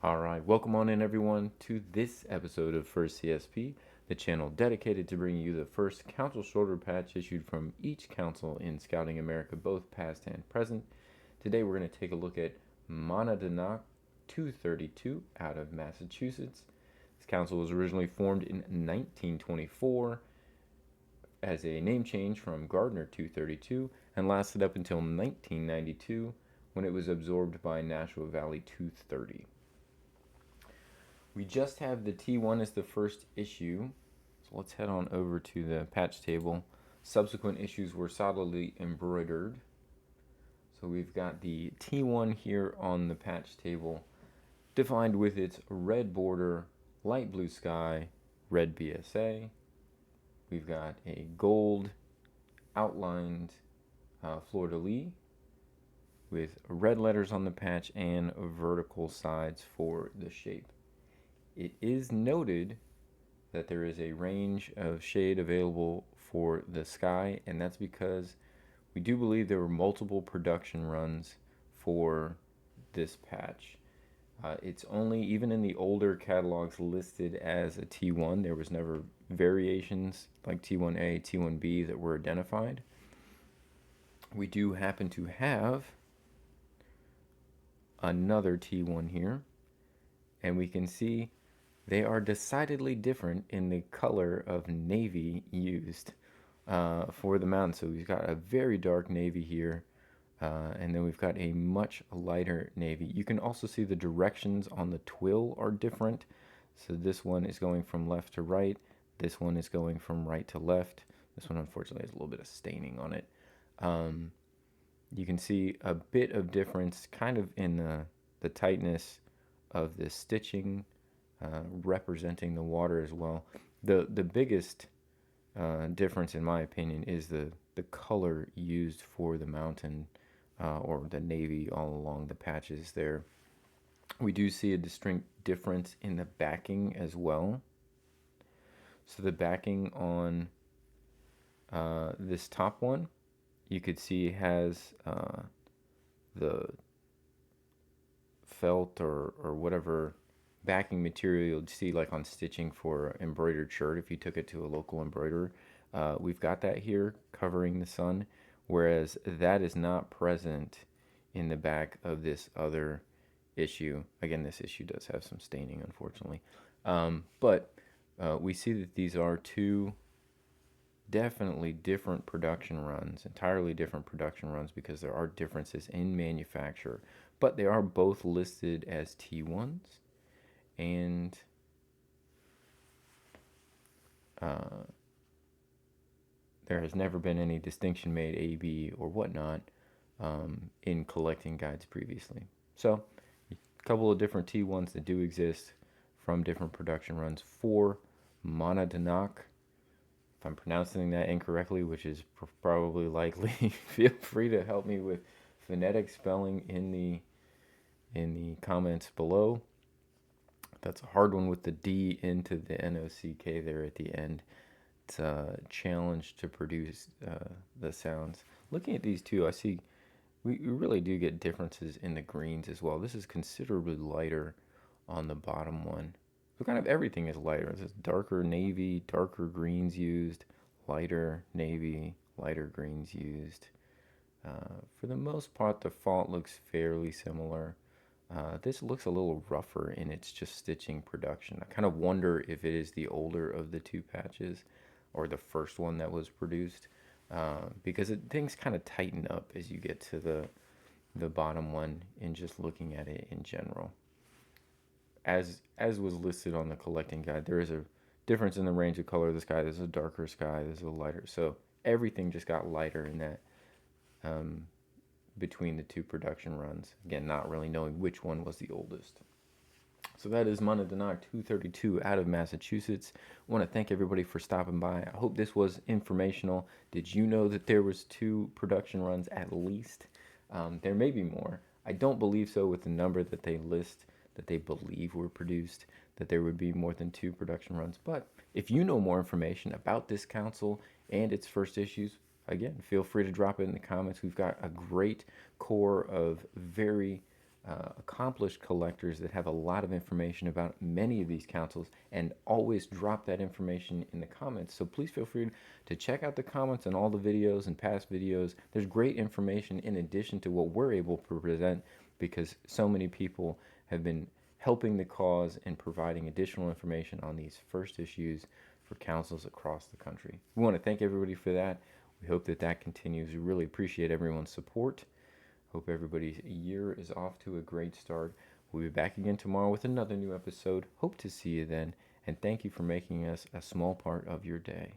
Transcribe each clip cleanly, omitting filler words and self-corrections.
All right, welcome on in everyone to this episode of First CSP, the channel dedicated to bringing you the first council shoulder patch issued from each council in Scouting America, both past and present. Today we're going to take a look at Monadnock 232 out of Massachusetts. This council was originally formed in 1924 as a name change from Gardner 232 and lasted up until 1992 when it was absorbed by Nashua Valley 230. We just have the T1 as the first issue, so let's head on over to the patch table. Subsequent issues were solidly embroidered. So we've got the T1 here on the patch table, defined with its red border, light blue sky, red BSA. We've got a gold outlined fleur-de-lis with red letters on the patch and vertical sides for the shape. It is noted that there is a range of shade available for the sky, and that's because we do believe there were multiple production runs for this patch. It's only, even in the older catalogs, listed as a T1. There was never variations like T1A, T1B that were identified. We do happen to have another T1 here, and we can see they are decidedly different in the color of navy used for the mountain. So we've got a very dark navy here, and then we've got a much lighter navy. You can also see the directions on the twill are different. So this one is going from left to right. This one is going from right to left. This one, unfortunately, has a little bit of staining on it. You can see a bit of difference kind of in the tightness of the stitching, representing the water as well. The biggest difference, in my opinion, is the color used for the mountain or the navy all along the patches there. We do see a distinct difference in the backing as well. So the backing on this top one, you could see has the felt or whatever backing material you'd see like on stitching for embroidered shirt if you took it to a local embroiderer. We've got that here covering the sun, whereas that is not present in the back of this other issue. Again, this issue does have some staining, unfortunately. But we see that these are two definitely different production runs, entirely different production runs, because there are differences in manufacture, but they are both listed as T1s. And there has never been any distinction made, A, B, or whatnot, in collecting guides previously. So, a couple of different T1s that do exist from different production runs for Monadnock. If I'm pronouncing that incorrectly, which is probably likely, feel free to help me with phonetic spelling in the comments below. That's a hard one with the D into the N-O-C-K there at the end. It's a challenge to produce the sounds. Looking at these two, I see we really do get differences in the greens as well. This is considerably lighter on the bottom one. So kind of everything is lighter. This is darker navy, darker greens used, lighter navy, lighter greens used. For the most part, the font looks fairly similar. This looks a little rougher in its just stitching production. I kind of wonder if it is the older of the two patches or the first one that was produced, because things kind of tighten up as you get to the bottom one in just looking at it in general. As was listed on the collecting guide, there is a difference in the range of color of the sky. There's a darker sky, there's a lighter. So everything just got lighter in that between the two production runs. Again, not really knowing which one was the oldest. So that is Monadnock 232 out of Massachusetts. I want to thank everybody for stopping by. I hope this was informational. Did you know that there was two production runs at least? There may be more. I don't believe so with the number that they list that they believe were produced, that there would be more than two production runs. But if you know more information about this council and its first issues, again, feel free to drop it in the comments. We've got a great core of very accomplished collectors that have a lot of information about many of these councils, and always drop that information in the comments. So please feel free to check out the comments on all the videos and past videos. There's great information in addition to what we're able to present, because so many people have been helping the cause and providing additional information on these first issues for councils across the country. We want to thank everybody for that. We hope that that continues. We really appreciate everyone's support. Hope everybody's year is off to a great start. We'll be back again tomorrow with another new episode. Hope to see you then. And thank you for making us a small part of your day.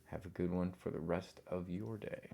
Have a good one for the rest of your day.